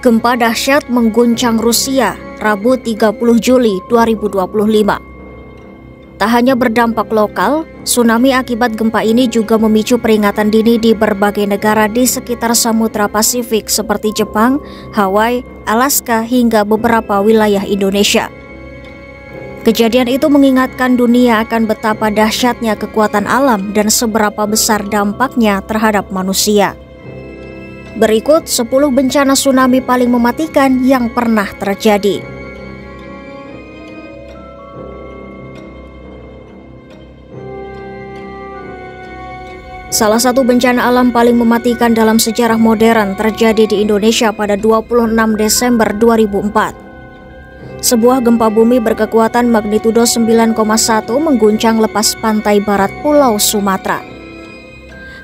Gempa dahsyat mengguncang Rusia, Rabu 30 Juli 2025. Tak hanya berdampak lokal, tsunami akibat gempa ini juga memicu peringatan dini di berbagai negara di sekitar Samudra Pasifik seperti Jepang, Hawaii, Alaska, hingga beberapa wilayah Indonesia. Kejadian itu mengingatkan dunia akan betapa dahsyatnya kekuatan alam dan seberapa besar dampaknya terhadap manusia. Berikut 10 bencana tsunami paling mematikan yang pernah terjadi. Salah satu bencana alam paling mematikan dalam sejarah modern terjadi di Indonesia pada 26 Desember 2004. Sebuah gempa bumi berkekuatan magnitudo 9,1 mengguncang lepas pantai barat Pulau Sumatera.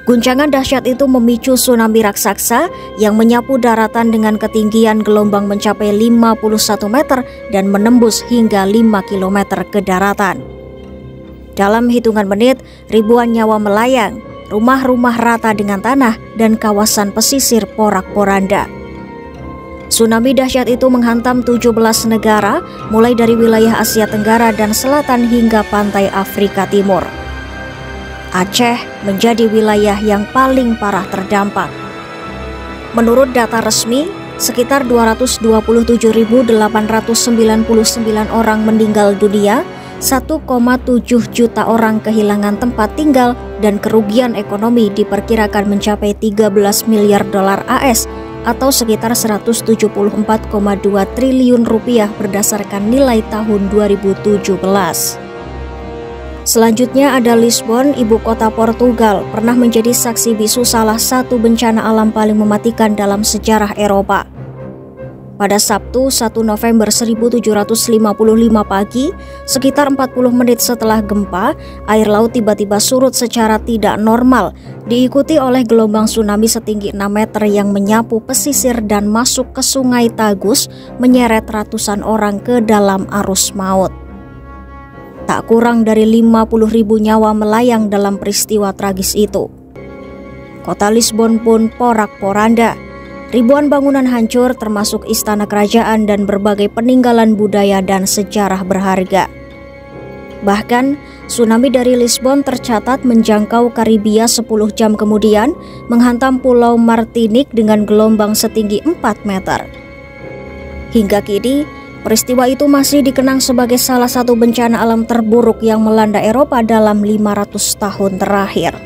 Guncangan dahsyat itu memicu tsunami raksasa yang menyapu daratan dengan ketinggian gelombang mencapai 51 meter dan menembus hingga 5 km ke daratan. Dalam hitungan menit, ribuan nyawa melayang, rumah-rumah rata dengan tanah, dan kawasan pesisir porak-poranda. Tsunami dahsyat itu menghantam 17 negara, mulai dari wilayah Asia Tenggara dan Selatan hingga pantai Afrika Timur. Aceh menjadi wilayah yang paling parah terdampak. Menurut data resmi, sekitar 227.899 orang meninggal dunia, 1,7 juta orang kehilangan tempat tinggal, dan kerugian ekonomi diperkirakan mencapai 13 miliar dolar AS atau sekitar 174,2 triliun rupiah berdasarkan nilai tahun 2017. Selanjutnya ada Lisbon, ibu kota Portugal, pernah menjadi saksi bisu salah satu bencana alam paling mematikan dalam sejarah Eropa. Pada Sabtu 1 November 1755 pagi, sekitar 40 menit setelah gempa, air laut tiba-tiba surut secara tidak normal, diikuti oleh gelombang tsunami setinggi 6 meter yang menyapu pesisir dan masuk ke Sungai Tagus, menyeret ratusan orang ke dalam arus maut. Tak kurang dari 50.000 nyawa melayang dalam peristiwa tragis itu. Kota Lisbon pun porak-poranda. Ribuan bangunan hancur termasuk istana kerajaan dan berbagai peninggalan budaya dan sejarah berharga. Bahkan, tsunami dari Lisbon tercatat menjangkau Karibia 10 jam kemudian, menghantam Pulau Martinique dengan gelombang setinggi 4 meter. Hingga kini, peristiwa itu masih dikenang sebagai salah satu bencana alam terburuk yang melanda Eropa dalam 500 tahun terakhir.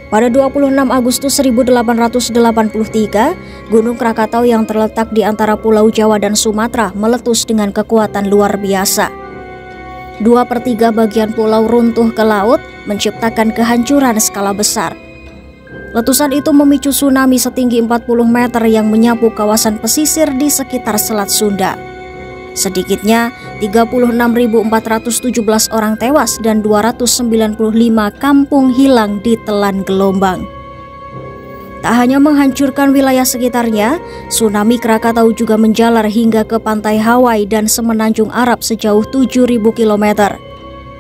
Pada 26 Agustus 1883, Gunung Krakatau yang terletak di antara Pulau Jawa dan Sumatera meletus dengan kekuatan luar biasa. 2/3 bagian pulau runtuh ke laut, menciptakan kehancuran skala besar. Letusan itu memicu tsunami setinggi 40 meter yang menyapu kawasan pesisir di sekitar Selat Sunda. Sedikitnya 36.417 orang tewas dan 295 kampung hilang ditelan gelombang. Tak hanya menghancurkan wilayah sekitarnya, tsunami Krakatau juga menjalar hingga ke pantai Hawaii dan semenanjung Arab sejauh 7.000 km.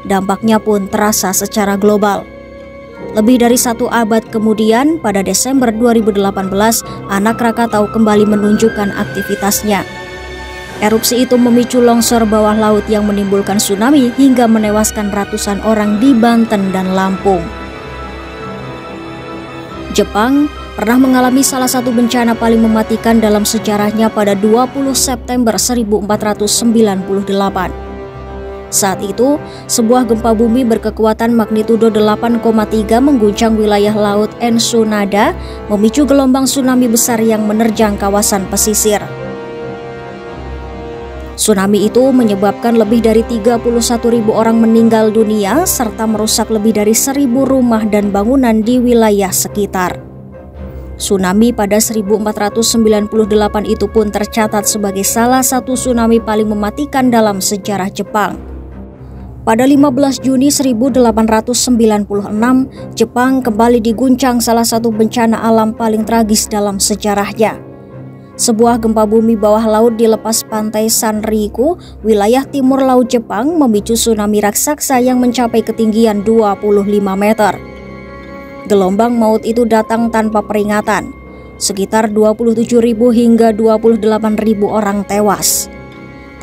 Dampaknya pun terasa secara global. Lebih dari 1 abad kemudian, pada Desember 2018, anak Krakatau kembali menunjukkan aktivitasnya. Erupsi itu memicu longsor bawah laut yang menimbulkan tsunami hingga menewaskan ratusan orang di Banten dan Lampung. Jepang pernah mengalami salah satu bencana paling mematikan dalam sejarahnya pada 20 September 1498. Saat itu, sebuah gempa bumi berkekuatan magnitudo 8,3 mengguncang wilayah laut Ensenada, memicu gelombang tsunami besar yang menerjang kawasan pesisir. Tsunami itu menyebabkan lebih dari 31.000 orang meninggal dunia serta merusak lebih dari 1.000 rumah dan bangunan di wilayah sekitar. Tsunami pada 1498 itu pun tercatat sebagai salah satu tsunami paling mematikan dalam sejarah Jepang. Pada 15 Juni 1896, Jepang kembali diguncang salah satu bencana alam paling tragis dalam sejarahnya. Sebuah gempa bumi bawah laut di lepas pantai Sanriku, wilayah timur laut Jepang, memicu tsunami raksasa yang mencapai ketinggian 25 meter. Gelombang maut itu datang tanpa peringatan. sekitar 27.000 hingga 28.000 orang tewas.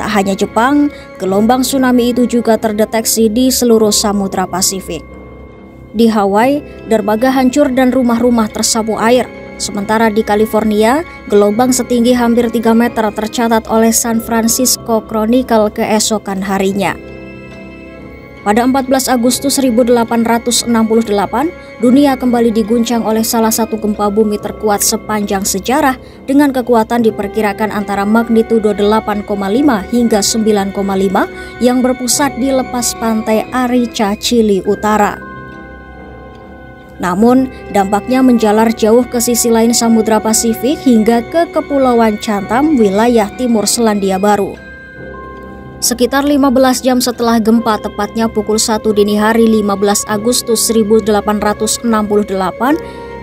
Tak hanya Jepang, gelombang tsunami itu juga terdeteksi di seluruh Samudra Pasifik. Di Hawaii, dermaga hancur dan rumah-rumah tersapu air. Sementara di California, gelombang setinggi hampir 3 meter tercatat oleh San Francisco Chronicle keesokan harinya. Pada 14 Agustus 1868, dunia kembali diguncang oleh salah satu gempa bumi terkuat sepanjang sejarah dengan kekuatan diperkirakan antara magnitudo 8,5 hingga 9,5 yang berpusat di lepas pantai Arica, Chili Utara. Namun, dampaknya menjalar jauh ke sisi lain Samudra Pasifik hingga ke Kepulauan Chatham, wilayah timur Selandia Baru. Sekitar 15 jam setelah gempa, tepatnya pukul 1 dini hari 15 Agustus 1868,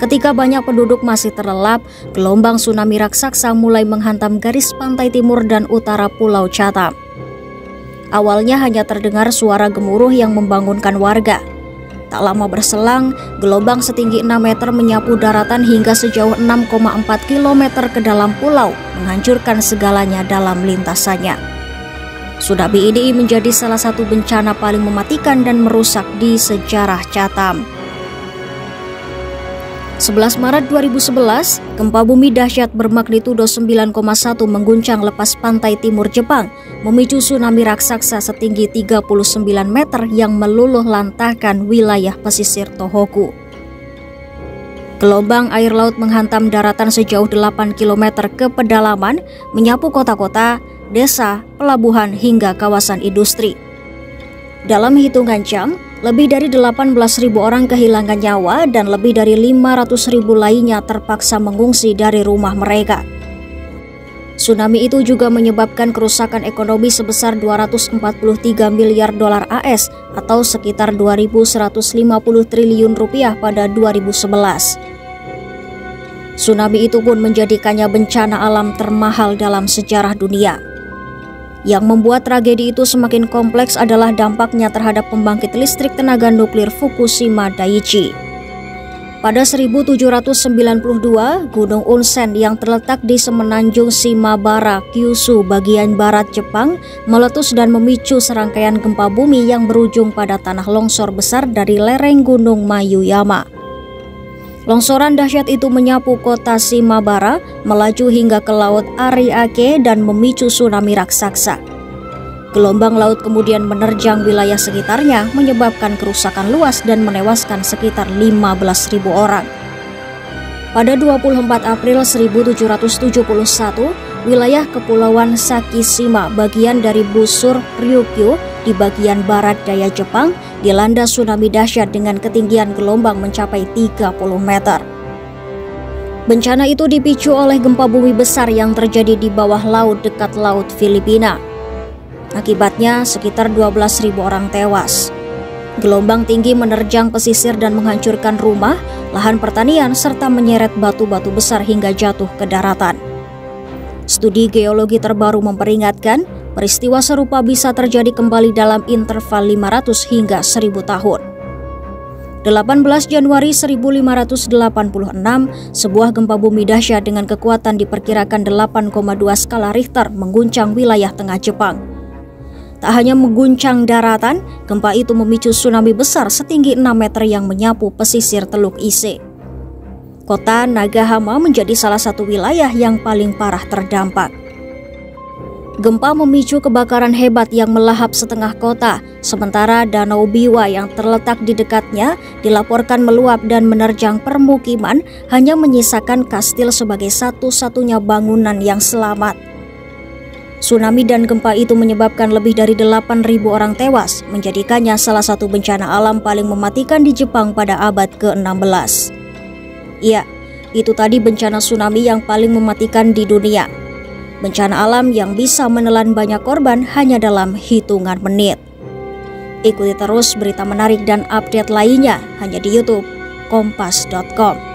ketika banyak penduduk masih terlelap, gelombang tsunami raksasa mulai menghantam garis pantai timur dan utara Pulau Chatham. Awalnya hanya terdengar suara gemuruh yang membangunkan warga. Tak lama berselang, gelombang setinggi 6 meter menyapu daratan hingga sejauh 6,4 km ke dalam pulau, menghancurkan segalanya dalam lintasannya. Tsunami ini menjadi salah satu bencana paling mematikan dan merusak di sejarah Chatham. 11 Maret 2011, gempa bumi dahsyat bermagnitudo 9,1 mengguncang lepas pantai timur Jepang, memicu tsunami raksasa setinggi 39 meter yang meluluh lantahkan wilayah pesisir Tohoku. Gelombang air laut menghantam daratan sejauh 8 km ke pedalaman, menyapu kota-kota, desa, pelabuhan, hingga kawasan industri. Dalam hitungan jam, lebih dari 18.000 orang kehilangan nyawa dan lebih dari 500.000 lainnya terpaksa mengungsi dari rumah mereka. Tsunami itu juga menyebabkan kerusakan ekonomi sebesar 243 miliar dolar AS atau sekitar 2.150 triliun rupiah pada 2011. Tsunami itu pun menjadikannya bencana alam termahal dalam sejarah dunia. Yang membuat tragedi itu semakin kompleks adalah dampaknya terhadap pembangkit listrik tenaga nuklir Fukushima Daiichi. Pada 1792, Gunung Unsen yang terletak di semenanjung Shimabara, Kyushu, bagian barat Jepang, meletus dan memicu serangkaian gempa bumi yang berujung pada tanah longsor besar dari lereng Gunung Mayuyama. Longsoran dahsyat itu menyapu kota Shimabara, melaju hingga ke laut Ariake dan memicu tsunami raksasa. Gelombang laut kemudian menerjang wilayah sekitarnya, menyebabkan kerusakan luas dan menewaskan sekitar 15.000 orang. Pada 24 April 1771, wilayah Kepulauan Sakishima, bagian dari busur Ryukyu di bagian barat daya Jepang, dilanda tsunami dahsyat dengan ketinggian gelombang mencapai 30 meter. Bencana itu dipicu oleh gempa bumi besar yang terjadi di bawah laut dekat Laut Filipina. Akibatnya, sekitar 12.000 orang tewas. Gelombang tinggi menerjang pesisir dan menghancurkan rumah, lahan pertanian, serta menyeret batu-batu besar hingga jatuh ke daratan. Studi geologi terbaru memperingatkan, peristiwa serupa bisa terjadi kembali dalam interval 500 hingga 1000 tahun. 18 Januari 1586, sebuah gempa bumi dahsyat dengan kekuatan diperkirakan 8,2 skala Richter mengguncang wilayah tengah Jepang. Tak hanya mengguncang daratan, gempa itu memicu tsunami besar setinggi 6 meter yang menyapu pesisir Teluk Ise. Kota Nagahama menjadi salah satu wilayah yang paling parah terdampak. Gempa memicu kebakaran hebat yang melahap setengah kota, sementara Danau Biwa yang terletak di dekatnya dilaporkan meluap dan menerjang permukiman, hanya menyisakan kastil sebagai satu-satunya bangunan yang selamat. Tsunami dan gempa itu menyebabkan lebih dari 8.000 orang tewas, menjadikannya salah satu bencana alam paling mematikan di Jepang pada abad ke-16. Ya, itu tadi bencana tsunami yang paling mematikan di dunia. Bencana alam yang bisa menelan banyak korban hanya dalam hitungan menit. Ikuti terus berita menarik dan update lainnya hanya di YouTube Kompas.com.